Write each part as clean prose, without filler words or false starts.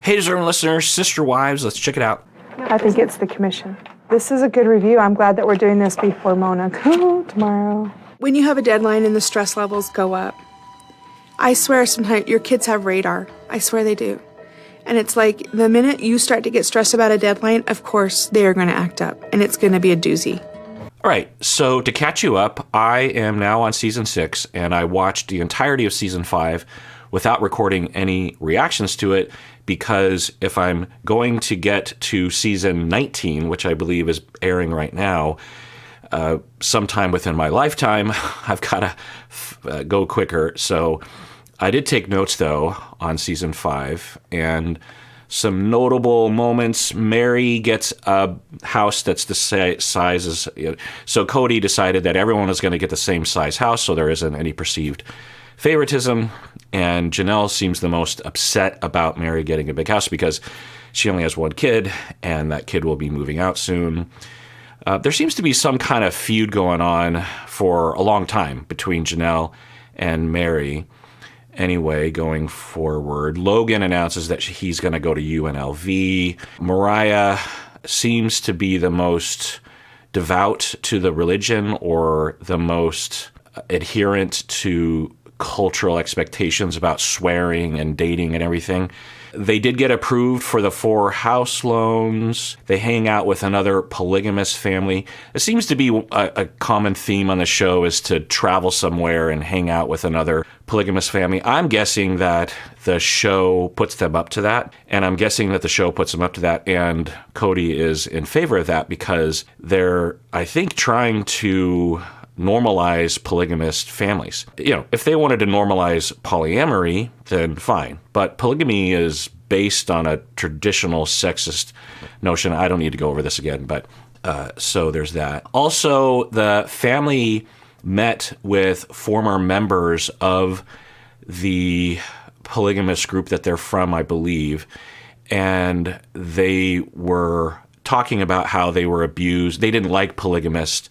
Hey, deserving listeners, sister wives, let's check it out. I think it's the commission. This is a good review. I'm glad that we're doing this before Mona tomorrow. When you have a deadline and the stress levels go up, I swear sometimes your kids have radar. I swear they do. And it's like the minute you start to get stressed about a deadline, of course, they are going to act up, and it's going to be a doozy. All right, so to catch you up, I am now on season 6, and I watched the entirety of season 5 without recording any reactions to it, because if I'm going to get to season 19, which I believe is airing right now, sometime within my lifetime, I've got to go quicker. So I did take notes, though, on season 5, and some notable moments. Mary gets a house that's the size as... So Cody decided that everyone was going to get the same size house, so there isn't any perceived favoritism. And Janelle seems the most upset about Mary getting a big house because she only has one kid, and that kid will be moving out soon. There seems to be some kind of feud going on for a long time between Janelle and Mary. Anyway, going forward, Logan announces that he's going to go to UNLV. Mariah seems to be the most devout to the religion or the most adherent to cultural expectations about swearing and dating and everything. They did get approved for the 4 house loans. They hang out with another polygamous family. It seems to be a common theme on the show is to travel somewhere and hang out with another polygamous family. I'm guessing that the show puts them up to that, and I'm guessing that the show puts them up to that, and Cody is in favor of that because they're, I think, trying to normalize polygamist families. You know, if they wanted to normalize polyamory, then fine. But polygamy is based on a traditional sexist notion. I don't need to go over this again, but so there's that. Also, the family met with former members of the polygamous group that they're from, I believe, and they were talking about how they were abused. They didn't like polygamist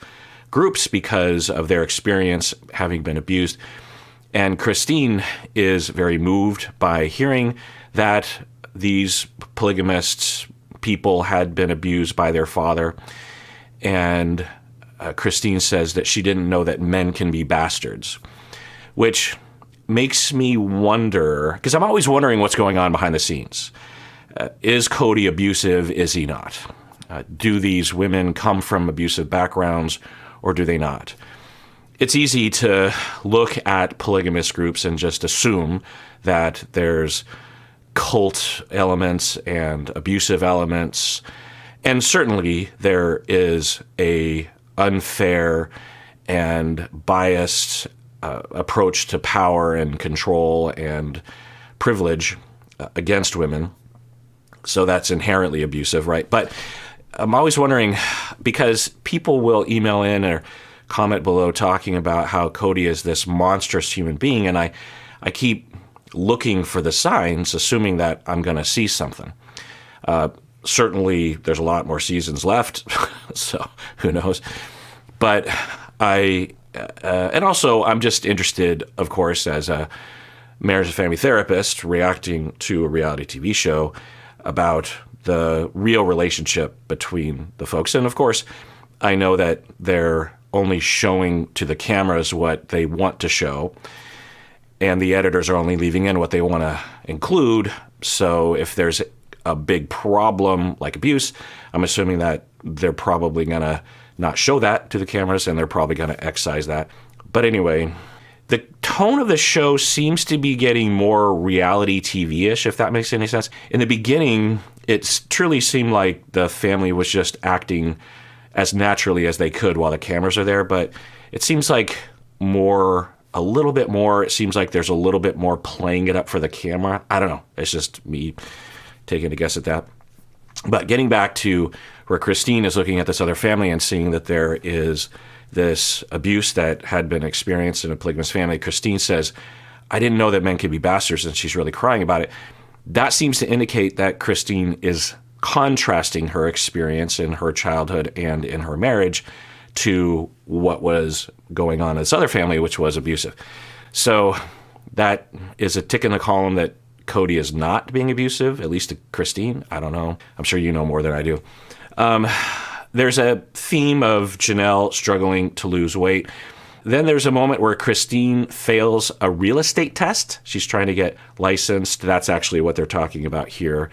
groups because of their experience having been abused. And Christine is very moved by hearing that these polygamist people had been abused by their father. And Christine says that she didn't know that men can be bastards, which makes me wonder, because I'm always wondering what's going on behind the scenes. Is Cody abusive? Is he not? Do these women come from abusive backgrounds, or do they not? It's easy to look at polygamous groups and just assume that there's cult elements and abusive elements, and certainly there is a unfair and biased approach to power and control and privilege against women. So that's inherently abusive, right? But I'm always wondering, because people will email in or comment below talking about how Cody is this monstrous human being, and I keep looking for the signs, assuming that I'm going to see something. Certainly, there's a lot more seasons left, so who knows? But and also, I'm just interested, of course, as a marriage and family therapist reacting to a reality TV show about the real relationship between the folks. And of course, I know that they're only showing to the cameras what they want to show, and the editors are only leaving in what they want to include. So if there's a big problem like abuse, I'm assuming that they're probably going to not show that to the cameras, and they're probably going to excise that. But anyway, the tone of the show seems to be getting more reality TV-ish, if that makes any sense. In the beginning, it truly seemed like the family was just acting as naturally as they could while the cameras are there, but it seems like a little bit more, it seems like there's a little bit more playing it up for the camera. I don't know. It's just me taking a guess at that. But getting back to where Christine is looking at this other family and seeing that there is this abuse that had been experienced in a polygamous family, Christine says, I didn't know that men could be bastards, and she's really crying about it. That seems to indicate that Christine is contrasting her experience in her childhood and in her marriage to what was going on in this other family, which was abusive. So that is a tick in the column that Cody is not being abusive, at least to Christine. I don't know. I'm sure you know more than I do. There's a theme of Janelle struggling to lose weight. Then there's a moment where Christine fails a real estate test. She's trying to get licensed. That's actually what they're talking about here.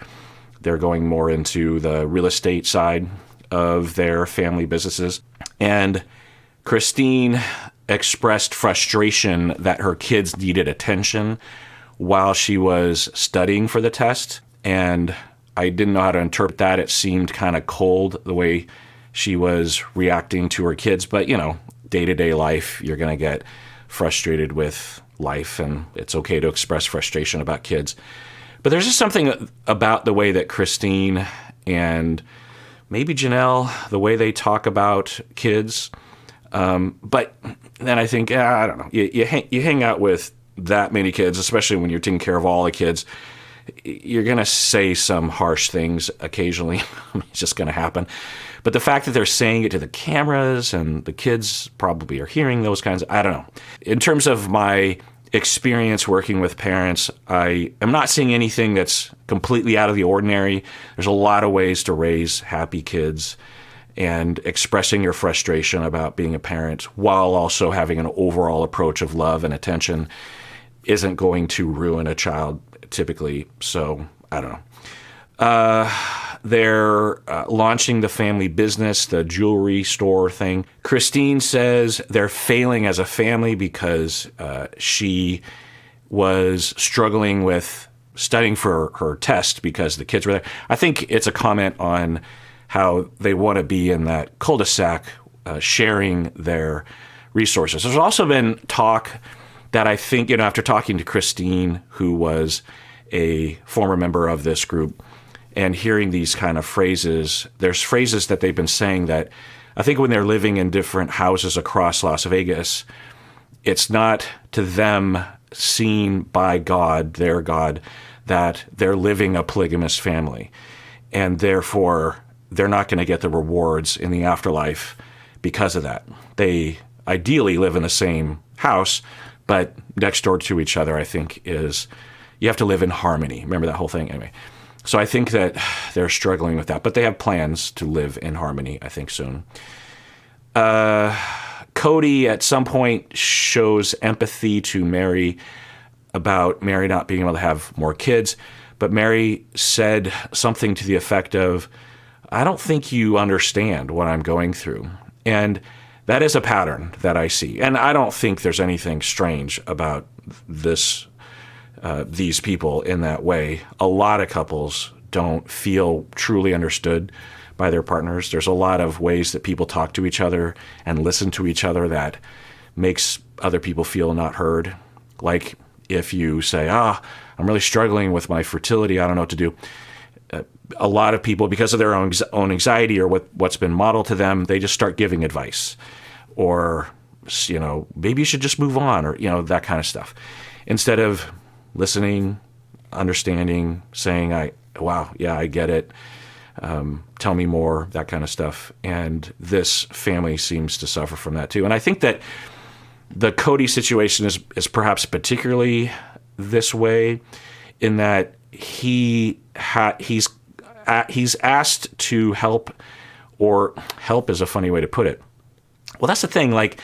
They're going more into the real estate side of their family businesses. And Christine expressed frustration that her kids needed attention while she was studying for the test. And I didn't know how to interpret that. It seemed kind of cold the way she was reacting to her kids. But, day-to-day life, you're going to get frustrated with life, and it's okay to express frustration about kids. But there's just something about the way that Christine and maybe Janelle, the way they talk about kids. But then I think, I don't know, you hang out with that many kids, especially when you're taking care of all the kids, you're going to say some harsh things occasionally. It's just going to happen. But the fact that they're saying it to the cameras and the kids probably are hearing those kinds of, I don't know. In terms of my experience working with parents, I am not seeing anything that's completely out of the ordinary. There's a lot of ways to raise happy kids, and expressing your frustration about being a parent while also having an overall approach of love and attention isn't going to ruin a child typically. So I don't know. They're launching the family business, the jewelry store thing. Christine says they're failing as a family because she was struggling with studying for her test because the kids were there. I think it's a comment on how they want to be in that cul-de-sac sharing their resources. There's also been talk that I think, after talking to Christine, who was a former member of this group, and hearing these kind of phrases, there's phrases that they've been saying that I think when they're living in different houses across Las Vegas, it's not to them seen by God, their God, that they're living a polygamous family. And therefore, they're not going to get the rewards in the afterlife because of that. They ideally live in the same house, but next door to each other, I think, is you have to live in harmony. Remember that whole thing? Anyway. So I think that they're struggling with that, but they have plans to live in harmony, I think, soon. Cody at some point shows empathy to Mary about Mary not being able to have more kids, but Mary said something to the effect of, I don't think you understand what I'm going through. And that is a pattern that I see. And I don't think there's anything strange about these people in that way. A lot of couples don't feel truly understood by their partners. There's a lot of ways that people talk to each other and listen to each other that makes other people feel not heard. Like if you say, I'm really struggling with my fertility, I don't know what to do. A lot of people, because of their own anxiety or what's been modeled to them, they just start giving advice. Or, maybe you should just move on, or, that kind of stuff. Instead of listening, understanding, saying, I get it. Tell me more, that kind of stuff. And this family seems to suffer from that too. And I think that the Cody situation is perhaps particularly this way in that he's asked to help, or help is a funny way to put it. Well, that's the thing. Like,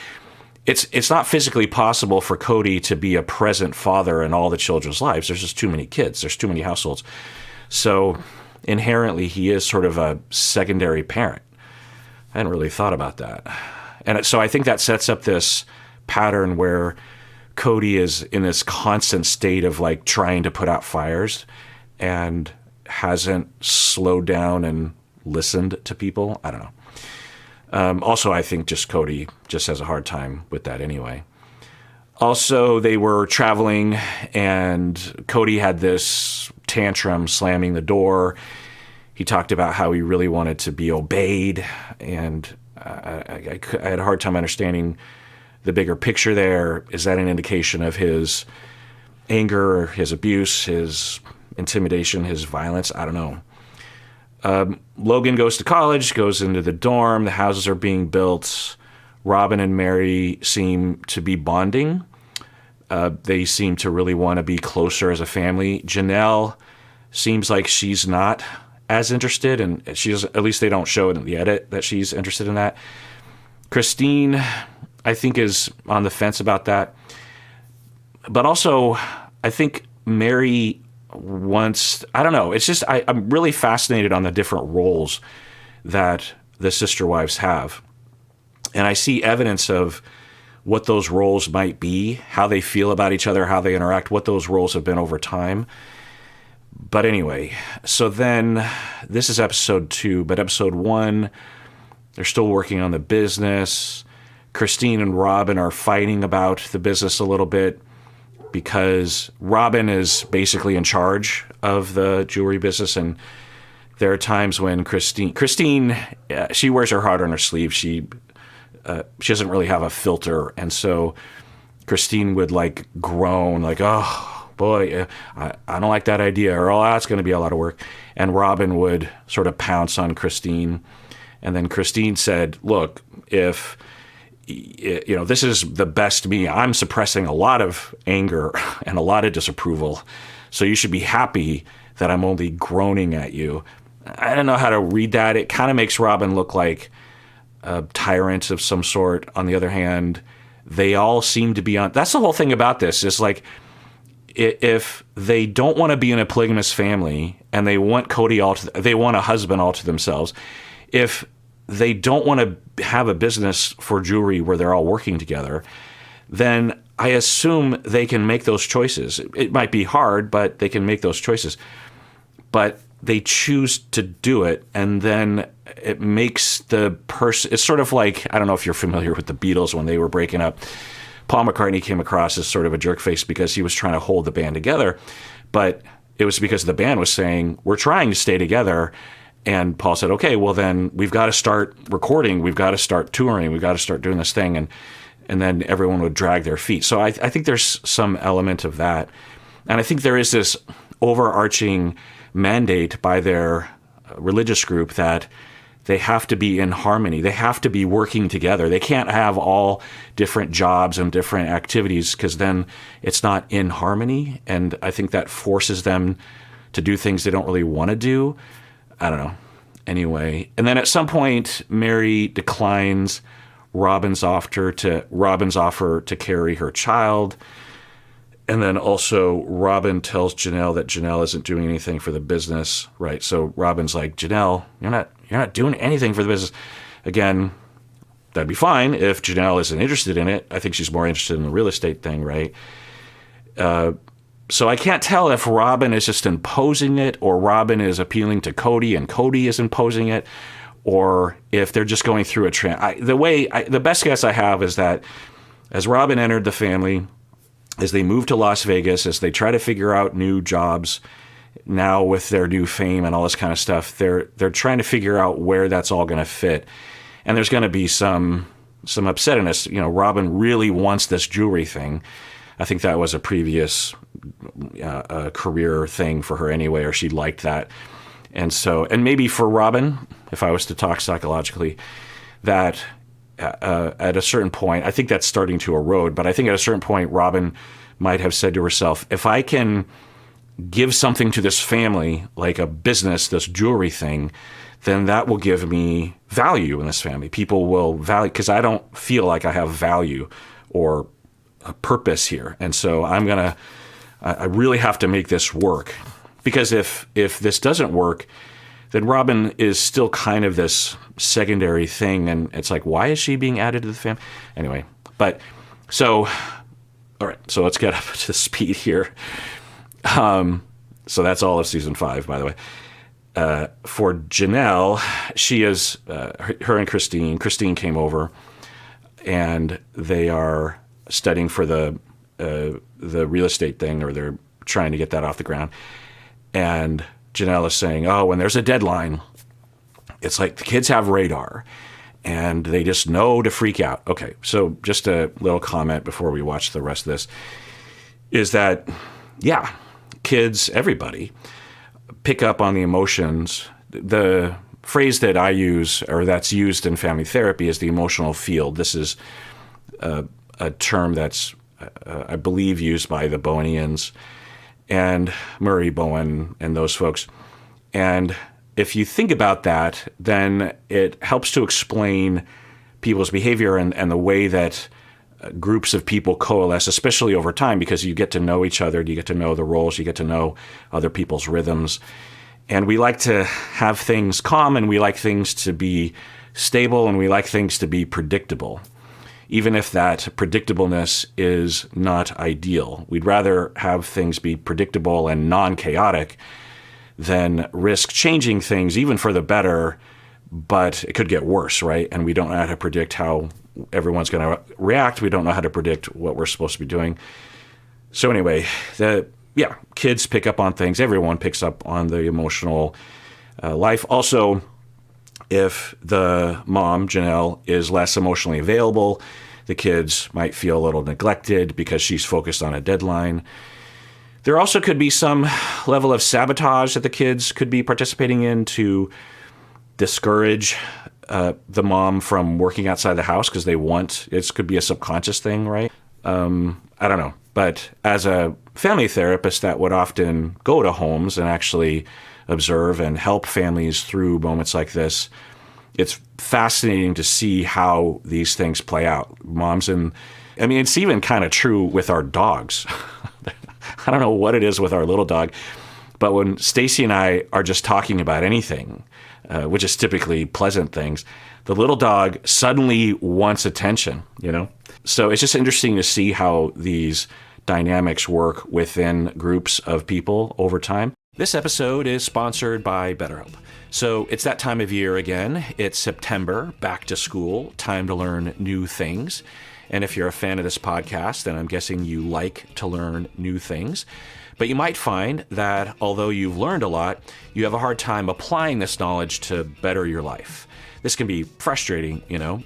it's not physically possible for Cody to be a present father in all the children's lives. There's just too many kids. There's too many households. So inherently, he is sort of a secondary parent. I hadn't really thought about that. And so I think that sets up this pattern where Cody is in this constant state of like trying to put out fires and hasn't slowed down and listened to people. I don't know. Also, I think just Cody just has a hard time with that anyway. Also, they were traveling and Cody had this tantrum slamming the door. He talked about how he really wanted to be obeyed, and I had a hard time understanding the bigger picture there. Is that an indication of his anger, his abuse, his intimidation, his violence? I don't know. Logan goes to college, goes into the dorm. The houses are being built. Robin and Mary seem to be bonding. They seem to really want to be closer as a family. Janelle seems like she's not as interested, and she's, at least they don't show it in the edit that she's interested in that. Christine, I think, is on the fence about that. But also, I think Mary wants, I don't know, it's just, I'm really fascinated on the different roles that the sister wives have. And I see evidence of what those roles might be, how they feel about each other, how they interact, what those roles have been over time. But anyway, so then this is episode 2, but episode 1, they're still working on the business. Christine and Robin are fighting about the business a little bit because Robin is basically in charge of the jewelry business, and there are times when Christine, she wears her heart on her sleeve. She doesn't really have a filter, and so Christine would like groan, like, "Oh boy, I don't like that idea," or "Oh, that's going to be a lot of work." And Robin would sort of pounce on Christine, and then Christine said, "Look, if this is the best me. I'm suppressing a lot of anger and a lot of disapproval, so you should be happy that I'm only groaning at you." I don't know how to read that. It kind of makes Robin look like a tyrant of some sort. On the other hand, they all seem to be on. That's the whole thing about this. Is like, if they don't want to be in a polygamous family and they want they want a husband all to themselves. If they don't want to have a business for jewelry where they're all working together, then I assume they can make those choices. It might be hard, but they can make those choices. But they choose to do it, and then it makes the person, it's sort of like, I don't know if you're familiar with the Beatles when they were breaking up. Paul McCartney came across as sort of a jerk face because he was trying to hold the band together, but it was because the band was saying, we're trying to stay together. And Paul said, okay, well then we've got to start recording, we've got to start touring, we've got to start doing this thing, and then everyone would drag their feet. So I think there's some element of that. And I think there is this overarching mandate by their religious group that they have to be in harmony. They have to be working together. They can't have all different jobs and different activities because then it's not in harmony. And I think that forces them to do things they don't really want to do. I don't know. Anyway, and then at some point, Mary declines Robin's offer to carry her child. And then also Robin tells Janelle that Janelle isn't doing anything for the business, right? So Robin's like, Janelle, you're not doing anything for the business. Again, that'd be fine if Janelle isn't interested in it. I think she's more interested in the real estate thing, right? So I can't tell if Robin is just imposing it, or Robin is appealing to Cody and Cody is imposing it, or if they're just going through the best guess I have is that as Robin entered the family, as they move to Las Vegas, as they try to figure out new jobs now with their new fame and all this kind of stuff, they're trying to figure out where that's all going to fit. And there's going to be some upsetness. Robin really wants this jewelry thing. I think that was a previous career thing for her anyway, or she liked that. And maybe for Robin, if I was to talk psychologically, that at a certain point, I think that's starting to erode, but I think at a certain point, Robin might have said to herself, if I can give something to this family, like a business, this jewelry thing, then that will give me value in this family. People will value, because I don't feel like I have value or a purpose here. And so I really have to make this work. Because if this doesn't work, then Robin is still kind of this secondary thing, and it's like, why is she being added to the family? Anyway, all right, so let's get up to speed here. So that's all of season 5, by the way. For Janelle, she is, her and Christine came over, and they are studying for the real estate thing, or they're trying to get that off the ground. And Janelle is saying, oh, when there's a deadline, it's like the kids have radar and they just know to freak out. Okay, so just a little comment before we watch the rest of this is that, yeah, kids, everybody, pick up on the emotions. The phrase that I use, or that's used in family therapy, is the emotional field. This is a term that's I believe used by the Bowenians and Murray Bowen and those folks. And if you think about that, then it helps to explain people's behavior and the way that groups of people coalesce, especially over time, because you get to know each other, you get to know the roles, you get to know other people's rhythms. And we like to have things calm, and we like things to be stable, and we like things to be predictable, even if that predictableness is not ideal. We'd rather have things be predictable and non-chaotic than risk changing things, even for the better, but it could get worse, right? And we don't know how to predict how everyone's going to react. We don't know how to predict what we're supposed to be doing. So anyway, kids pick up on things. Everyone picks up on the emotional life. Also, if the mom, Janelle, is less emotionally available, the kids might feel a little neglected because she's focused on a deadline. There also could be some level of sabotage that the kids could be participating in to discourage the mom from working outside the house because it could be a subconscious thing, right? I don't know. But as a family therapist that would often go to homes and actually observe and help families through moments like this, it's fascinating to see how these things play out. It's even kind of true with our dogs. I don't know what it is with our little dog, but when Stacy and I are just talking about anything, which is typically pleasant things, the little dog suddenly wants attention, So it's just interesting to see how these dynamics work within groups of people over time. This episode is sponsored by BetterHelp. So it's that time of year again. It's September, back to school, time to learn new things. And if you're a fan of this podcast, then I'm guessing you like to learn new things. But you might find that although you've learned a lot, you have a hard time applying this knowledge to better your life. This can be frustrating, you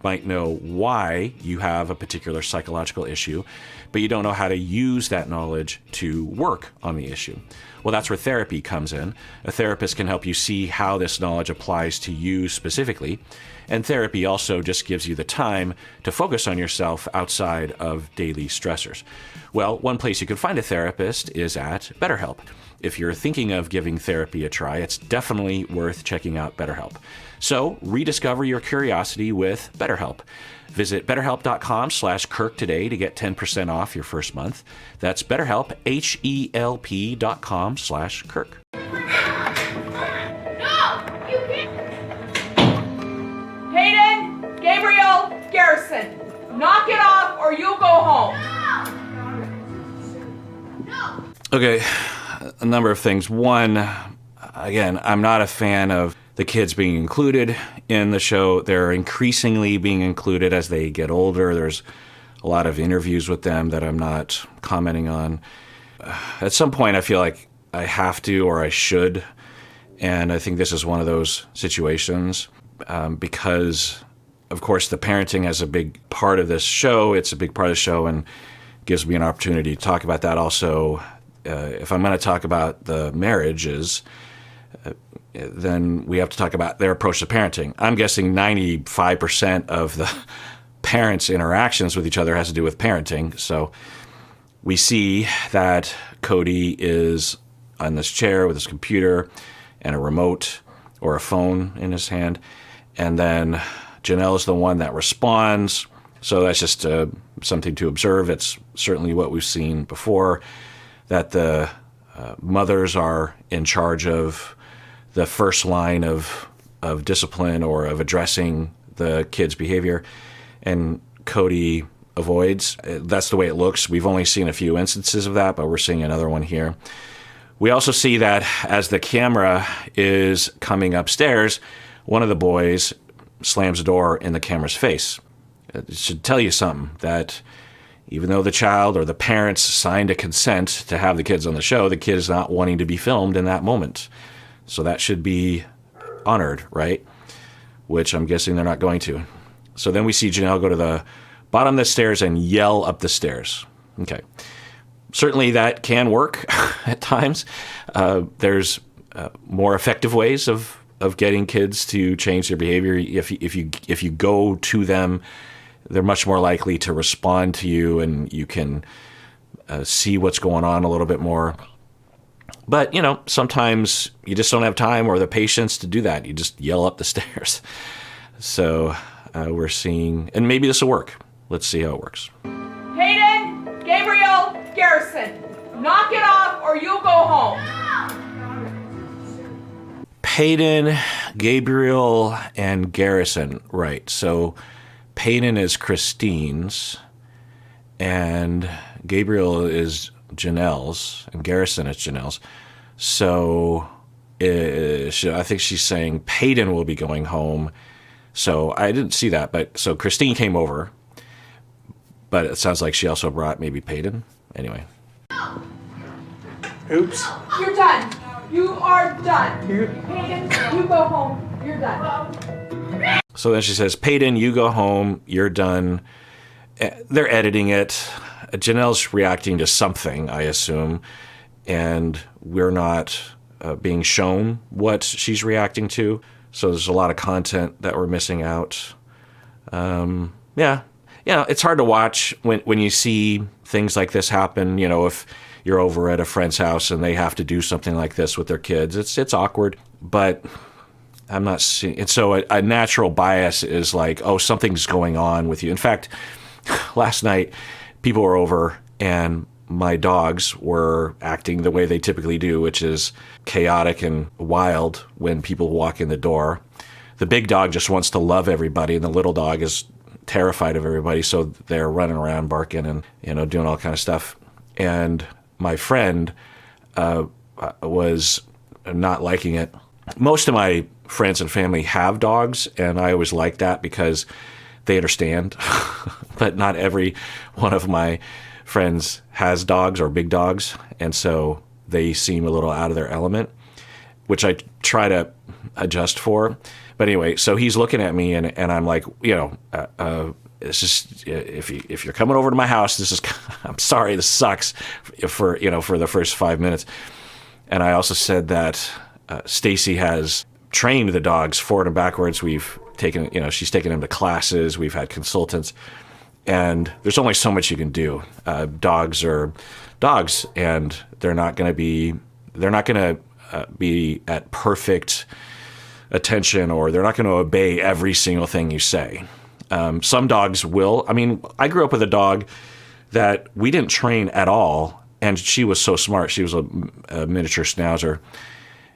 might know why you have a particular psychological issue, but you don't know how to use that knowledge to work on the issue. Well, that's where therapy comes in. A therapist can help you see how this knowledge applies to you specifically, and therapy also just gives you the time to focus on yourself outside of daily stressors. Well, one place you can find a therapist is at BetterHelp. If you're thinking of giving therapy a try, it's definitely worth checking out BetterHelp. So rediscover your curiosity with BetterHelp. Visit betterhelp.com/Kirk today to get 10% off your first month. That's BetterHelp, HELP.com/Kirk. No! You can't! Hayden, Gabriel, Garrison, knock it off or you'll go home. No! Okay, a number of things. One, again, I'm not a fan of the kids being included in the show. They're increasingly being included as they get older. There's a lot of interviews with them that I'm not commenting on. At some point, I feel like I have to or I should, and I think this is one of those situations because, of course, the parenting is a big part of this show. It's a big part of the show and gives me an opportunity to talk about that. Also, if I'm going to talk about the marriages, then we have to talk about their approach to parenting. I'm guessing 95% of the parents' interactions with each other has to do with parenting. So we see that Cody is on this chair with his computer and a remote or a phone in his hand. And then Janelle is the one that responds. So that's just something to observe. It's certainly what we've seen before, that the mothers are in charge of the first line of discipline or of addressing the kid's behavior, and Cody avoids. That's the way it looks. We've only seen a few instances of that, but we're seeing another one here. We also see that as the camera is coming upstairs, one of the boys slams the door in the camera's face. It should tell you something, that even though the child or the parents signed a consent to have the kids on the show, the kid is not wanting to be filmed in that moment. So that should be honored, right? Which I'm guessing they're not going to. So then we see Janelle go to the bottom of the stairs and yell up the stairs. Okay. Certainly that can work at times. There's more effective ways of getting kids to change their behavior. If you go to them they're much more likely to respond to you, and you can see what's going on a little bit more. But, sometimes you just don't have time or the patience to do that. You just yell up the stairs. So we're seeing, and maybe this will work. Let's see how it works. Hayden, Gabriel, Garrison, knock it off or you'll go home. Peyton, Gabriel, and Garrison. Right. So Peyton is Christine's, and Gabriel is Janelle's, and Garrison is Janelle's. So I think she's saying Peyton will be going home. So I didn't see that, but so Christine came over, but it sounds like she also brought maybe Peyton. Anyway. Oops. You're done. You are done. Hayden, you go home. You're done. So then she says, Peyton, you go home. You're done. They're editing it. Janelle's reacting to something, I assume, and we're not being shown what she's reacting to. So there's a lot of content that we're missing out. It's hard to watch when you see things like this happen. If you're over at a friend's house and they have to do something like this with their kids, it's awkward. But I'm not seeing. And so a natural bias is like, oh, something's going on with you. In fact, last night people were over and my dogs were acting the way they typically do, which is chaotic and wild when people walk in the door. The big dog just wants to love everybody, and the little dog is terrified of everybody, so they're running around barking and doing all kind of stuff. And my friend was not liking it. Most of my friends and family have dogs, and I always like that because they understand. But not every one of my friends has dogs or big dogs, and so they seem a little out of their element, which I try to adjust for. But anyway, so he's looking at me, and I'm like, it's just, if you're coming over to my house, this is, I'm sorry, this sucks for the first 5 minutes. And I also said that Stacy has trained the dogs forward and backwards. We've taken, she's taken them to classes. We've had consultants. And there's only so much you can do. Dogs are dogs, and they're not going to be at perfect attention, or they're not going to obey every single thing you say. Some dogs will. I mean, I grew up with a dog that we didn't train at all, and she was so smart. She was a miniature schnauzer.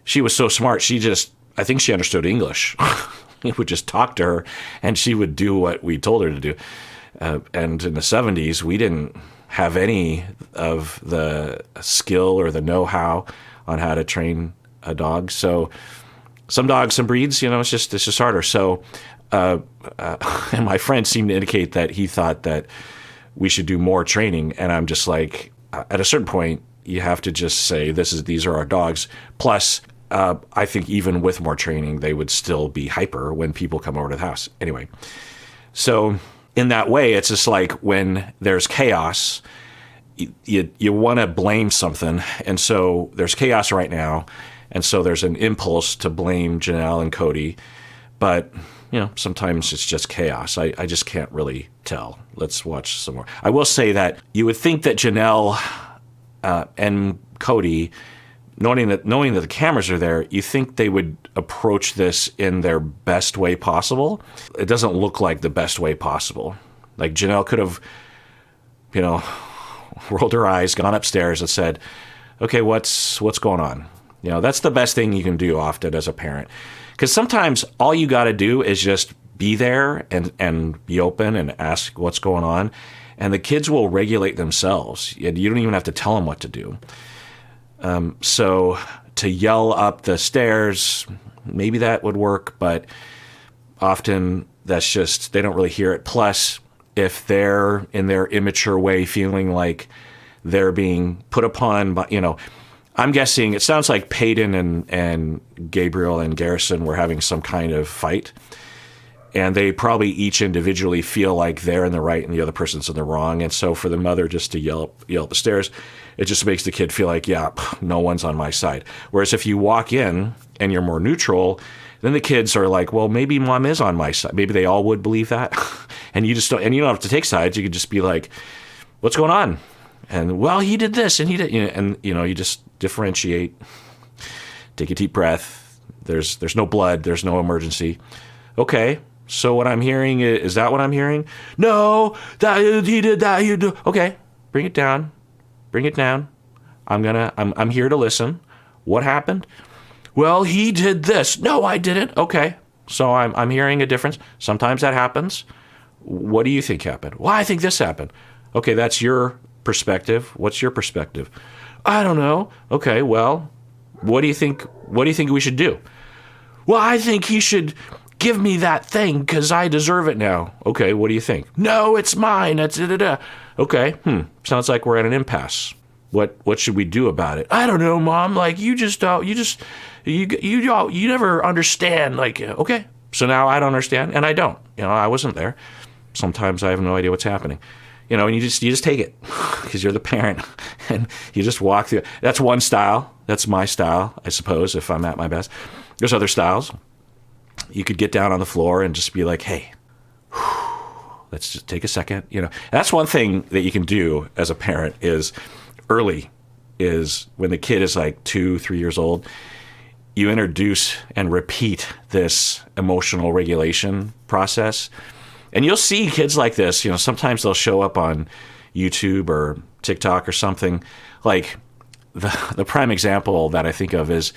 She was so smart. I think she understood English. We would just talk to her, and she would do what we told her to do. And in the 70s, we didn't have any of the skill or the know-how on how to train a dog. So some dogs, some breeds, it's just harder. So, and my friend seemed to indicate that he thought that we should do more training. And I'm just like, at a certain point, you have to just say, these are our dogs. Plus, I think even with more training, they would still be hyper when people come over to the house. Anyway, so in that way, it's just like when there's chaos, you want to blame something. And so there's chaos right now. And so there's an impulse to blame Janelle and Cody. But, sometimes it's just chaos. I just can't really tell. Let's watch some more. I will say that you would think that Janelle and Cody, knowing that the cameras are there, you think they would approach this in their best way possible. It doesn't look like the best way possible. Like Janelle could have, rolled her eyes, gone upstairs and said, okay, what's going on? That's the best thing you can do often as a parent. Because sometimes all you got to do is just be there and be open and ask what's going on. And the kids will regulate themselves. You don't even have to tell them what to do. So to yell up the stairs, maybe that would work, but often that's just, they don't really hear it. Plus, if they're in their immature way feeling like they're being put upon by, I'm guessing, it sounds like Peyton and Gabriel and Garrison were having some kind of fight. And they probably each individually feel like they're in the right and the other person's in the wrong. And so for the mother just to yell up the stairs, it just makes the kid feel like, yeah, no one's on my side. Whereas if you walk in and you're more neutral, then the kids are like, well, maybe mom is on my side. Maybe they all would believe that. And you just don't, and you don't have to take sides. You could just be like, what's going on? And well, he did this and he did, and you just differentiate, take a deep breath. There's no blood. There's no emergency. Okay. So what I'm hearing is that what I'm hearing? No, that he did that. You do. Okay. Bring it down. Bring it down. I'm here to listen. What happened? Well, he did this. No, I didn't. Okay. So I'm hearing a difference. Sometimes that happens. What do you think happened? Well, I think this happened. Okay, that's your perspective. What's your perspective? I don't know. Okay, well, what do you think we should do? Well, I think he should give me that thing because I deserve it now. Okay, what do you think? No, it's mine. That's da-da-da. Okay, sounds like we're at an impasse. What should we do about it? I don't know, Mom. Like, you never understand. Like, okay, so now I don't understand, and I don't. I wasn't there. Sometimes I have no idea what's happening. And you just take it because you're the parent, and you just walk through. That's one style. That's my style, I suppose, if I'm at my best. There's other styles. You could get down on the floor and just be like, hey, let's just take a second. That's one thing that you can do as a parent is when the kid is like 2-3 years old, you introduce and repeat this emotional regulation process. And you'll see kids like this, sometimes they'll show up on YouTube or TikTok or something. Like the prime example that I think of is,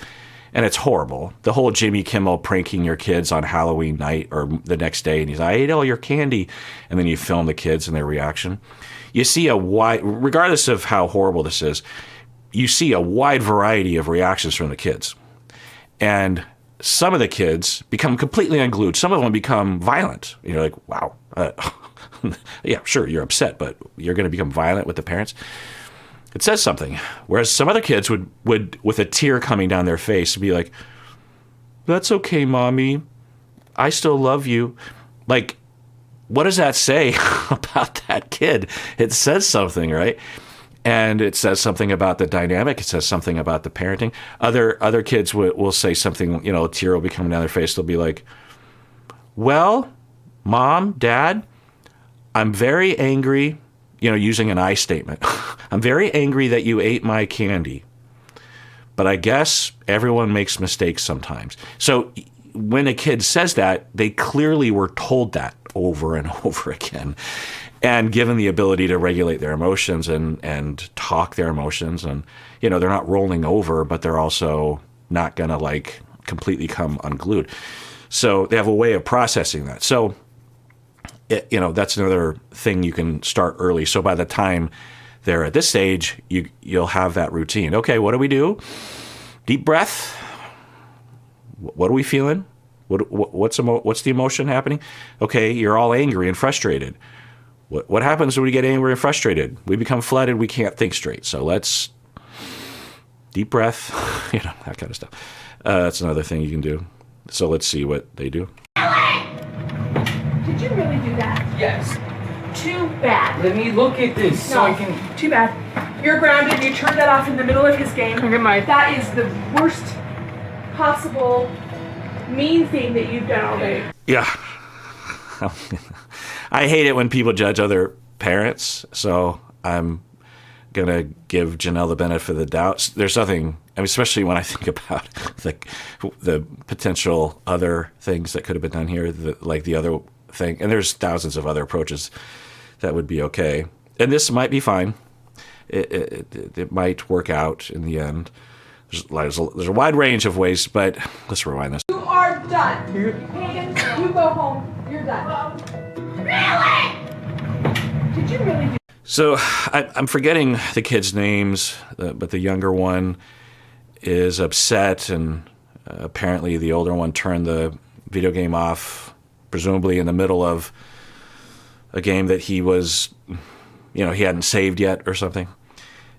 and it's horrible, the whole Jimmy Kimmel pranking your kids on Halloween night or the next day, and he's like, I ate all your candy. And then you film the kids and their reaction. You see regardless of how horrible this is, you see a wide variety of reactions from the kids. And some of the kids become completely unglued. Some of them become violent. You're like, wow, yeah, sure, you're upset, but you're going to become violent with the parents. It says something. Whereas some other kids would, with a tear coming down their face, be like, that's okay, Mommy. I still love you. Like, what does that say about that kid? It says something, right? And it says something about the dynamic. It says something about the parenting. Other kids will say something, a tear will be coming down their face. They'll be like, well, Mom, Dad, I'm very angry, using an I statement. I'm very angry that you ate my candy. But I guess everyone makes mistakes sometimes. So when a kid says that, they clearly were told that over and over again. And given the ability to regulate their emotions and talk their emotions, and they're not rolling over, but they're also not going to like completely come unglued. So they have a way of processing that. So that's another thing you can start early. So by the time they're at this stage, you'll have that routine. Okay, what do we do? Deep breath. What are we feeling? What's the emotion happening? Okay, you're all angry and frustrated. What happens when we get angry and frustrated? We become flooded. We can't think straight. So let's deep breath, that kind of stuff. That's another thing you can do. So let's see what they do. Did you really do that? Yes. Too bad. Let me look at this so I can... Too bad. You're grounded. You turned that off in the middle of his game. That is the worst possible mean thing that you've done all day. Yeah. I hate it when people judge other parents, so I'm going to give Janelle the benefit of the doubt. There's nothing, especially when I think about the potential other things that could have been done here, like the other thing. And there's thousands of other approaches that would be okay. And this might be fine. It might work out in the end. There's a wide range of ways, but let's rewind this. You are done. Hayden, you go home. You're done. Really? Did you really do? So I'm forgetting the kids' names, but the younger one is upset, and apparently the older one turned the video game off, presumably in the middle of a game that he was, he hadn't saved yet or something,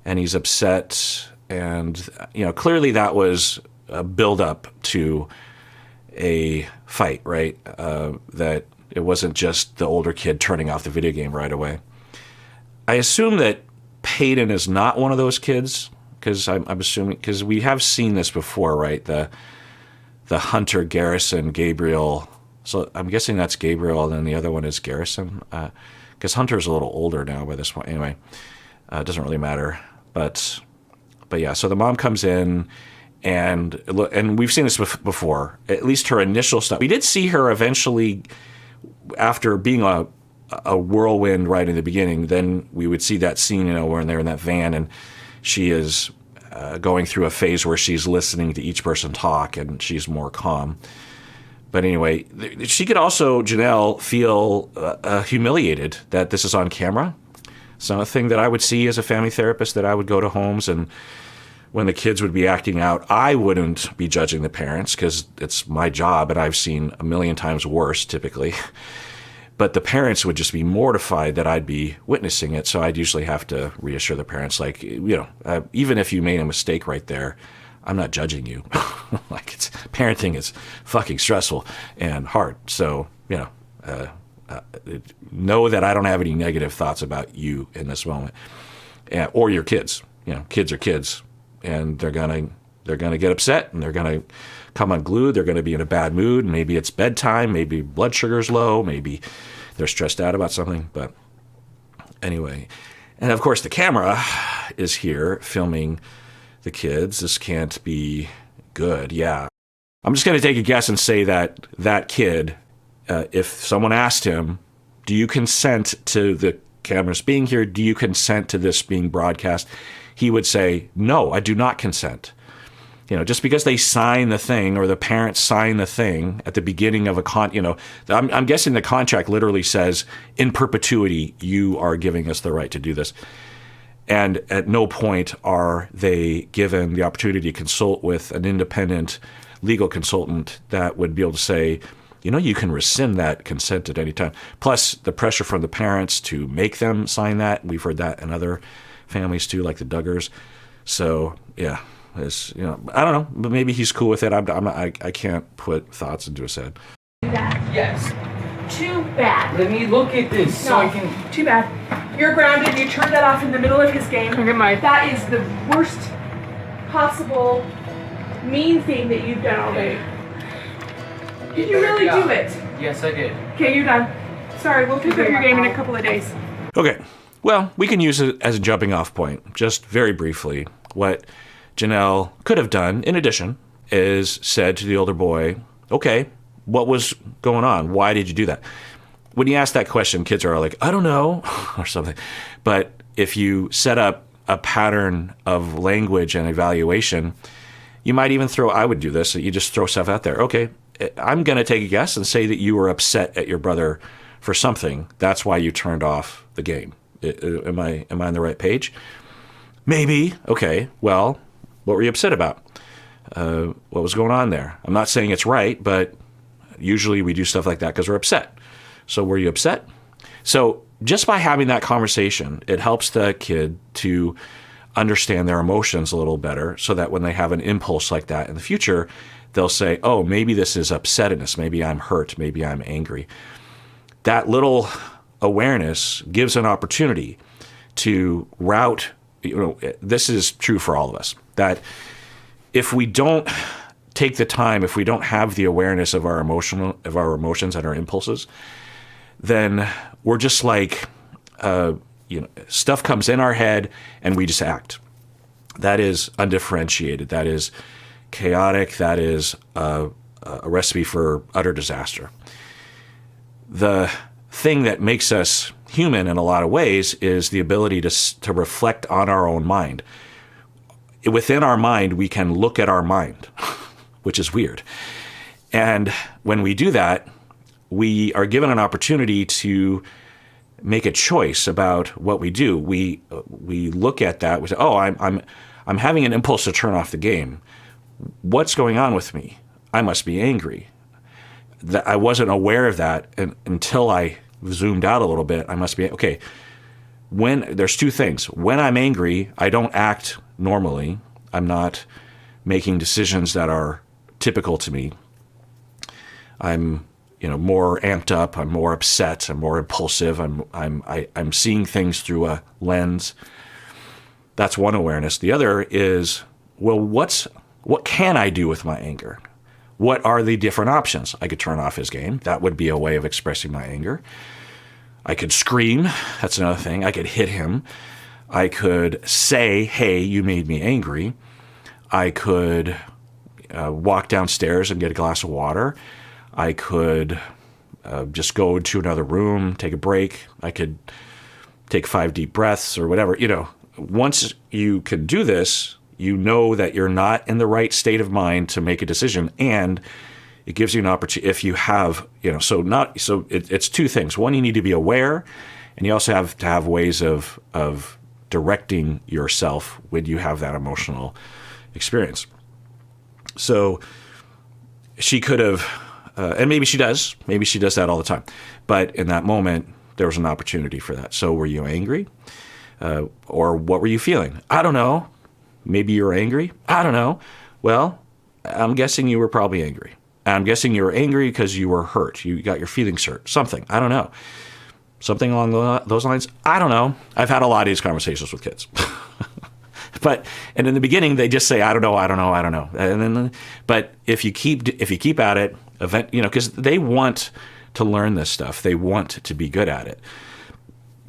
and he's upset, and clearly that was a build-up to a fight, right? That it wasn't just the older kid turning off the video game right away. I assume that Peyton is not one of those kids, because I'm assuming, because we have seen this before, right? The the Hunter, Garrison, Gabriel. So I'm guessing that's Gabriel, and then the other one is Garrison. Because Hunter's a little older now by this point. Anyway, it doesn't really matter. But yeah, so the mom comes in, and we've seen this before. At least her initial stuff. We did see her eventually, after being a whirlwind right in the beginning. Then we would see that scene, where they're in that van, and she is going through a phase where she's listening to each person talk, and she's more calm. But anyway, she could also, Janelle, feel humiliated that this is on camera. It's not a thing that I would see as a family therapist, that I would go to homes, and when the kids would be acting out, I wouldn't be judging the parents because it's my job, and I've seen a million times worse typically. But the parents would just be mortified that I'd be witnessing it. So I'd usually have to reassure the parents, like, even if you made a mistake right there, I'm not judging you. Like, parenting is fucking stressful and hard. So, know that I don't have any negative thoughts about you in this moment, or your kids. Kids are kids, and they're gonna get upset, and they're gonna come unglued. They're gonna be in a bad mood. Maybe it's bedtime. Maybe blood sugar's low. Maybe they're stressed out about something. But anyway, and of course the camera is here filming the kids. This can't be good. Yeah. I'm just going to take a guess and say that kid, if someone asked him, do you consent to the cameras being here? Do you consent to this being broadcast? He would say, no, I do not consent. Just because they sign the thing, or the parents sign the thing at the beginning of I'm guessing the contract literally says, in perpetuity, you are giving us the right to do this. And at no point are they given the opportunity to consult with an independent legal consultant that would be able to say, you can rescind that consent at any time. Plus, the pressure from the parents to make them sign that. We've heard that in other families too, like the Duggars. So, yeah, I don't know, but maybe he's cool with it. I can't put thoughts into his head. Yes. Too bad. Let me look at this so I can. Too bad. You're grounded. You turned that off in the middle of his game. That is the worst possible mean thing that you've done all day. Did you really do it? Yes, I did. Okay, you're done. Sorry, we'll pick up your game in a couple of days. Okay. Well, we can use it as a jumping off point. Just very briefly, what Janelle could have done, in addition, is said to the older boy, okay, what was going on? Why did you do that? When you ask that question, kids are like, I don't know, or something. But if you set up a pattern of language and evaluation, you might even I would do this, you just throw stuff out there. Okay, I'm going to take a guess and say that you were upset at your brother for something. That's why you turned off the game. Am I on the right page? Maybe. Okay, well, what were you upset about? What was going on there? I'm not saying it's right, but usually we do stuff like that because we're upset. So were you upset? So just by having that conversation, it helps the kid to understand their emotions a little better so that when they have an impulse like that in the future, they'll say, oh, maybe this is upsetness. Maybe I'm hurt. Maybe I'm angry. That little awareness gives an opportunity to route, this is true for all of us, that if we don't take the time, if we don't have the awareness of our emotions and our impulses, then we're just like, stuff comes in our head and we just act. That is undifferentiated. That is chaotic. That is a recipe for utter disaster. The thing that makes us human in a lot of ways is the ability to reflect on our own mind. Within our mind, we can look at our mind, which is weird. And when we do that, we are given an opportunity to make a choice about what we do. We look at that. We say, "Oh, I'm having an impulse to turn off the game. What's going on with me? I must be angry." I wasn't aware of that until I zoomed out a little bit. I must be okay. When there's two things. When I'm angry, I don't act normally. I'm not making decisions that are typical to me. I'm more amped up. I'm more upset. I'm more impulsive. I'm seeing things through a lens. That's one awareness. The other is, well, what can I do with my anger? what are the different options? I could turn off his game. That would be a way of expressing my anger. I could scream. That's another thing. I could hit him. I could say, hey, you made me angry. I could walk downstairs and get a glass of water. I could just go to another room, take a break. I could take 5 deep breaths or whatever. Once you can do this, you know that you're not in the right state of mind to make a decision, and it gives you an opportunity if you have, it's 2 things. One, you need to be aware, and you also have to have ways of directing yourself when you have that emotional experience. So she could have, and maybe she does that all the time, but in that moment, there was an opportunity for that. So were you angry? Or what were you feeling? I don't know. Maybe you were angry? I don't know. Well, I'm guessing you were probably angry. I'm guessing you were angry because you were hurt. You got your feelings hurt. Something. I don't know. Something along those lines? I don't know. I've had a lot of these conversations with kids. And in the beginning, they just say, I don't know. And then, but if you keep at it, because they want to learn this stuff. They want to be good at it.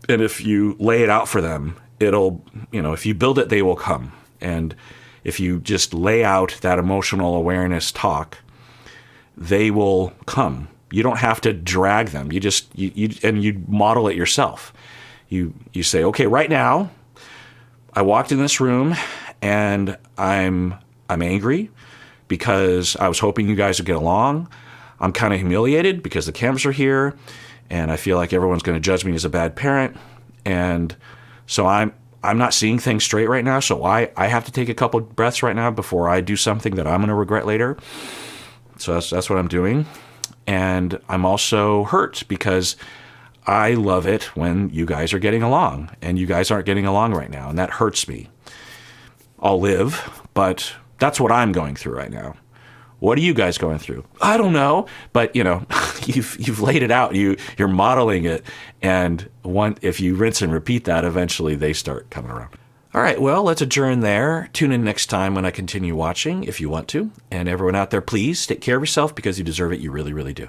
And if you lay it out for them, if you build it, they will come. And if you just lay out that emotional awareness talk, they will come. You don't have to drag them. You model it yourself. You say, okay, right now, I walked in this room and I'm angry because I was hoping you guys would get along. I'm kind of humiliated because the cameras are here and I feel like everyone's going to judge me as a bad parent. And so I'm not seeing things straight right now. So I have to take a couple breaths right now before I do something that I'm going to regret later. So that's what I'm doing. And I'm also hurt because I love it when you guys are getting along and you guys aren't getting along right now. And that hurts me. I'll live, but that's what I'm going through right now. What are you guys going through? I don't know, but you've laid it out. You're modeling it, and if you rinse and repeat that, eventually they start coming around. All right, well, let's adjourn there. Tune in next time when I continue watching, if you want to. And everyone out there, please take care of yourself because you deserve it. You really, really do.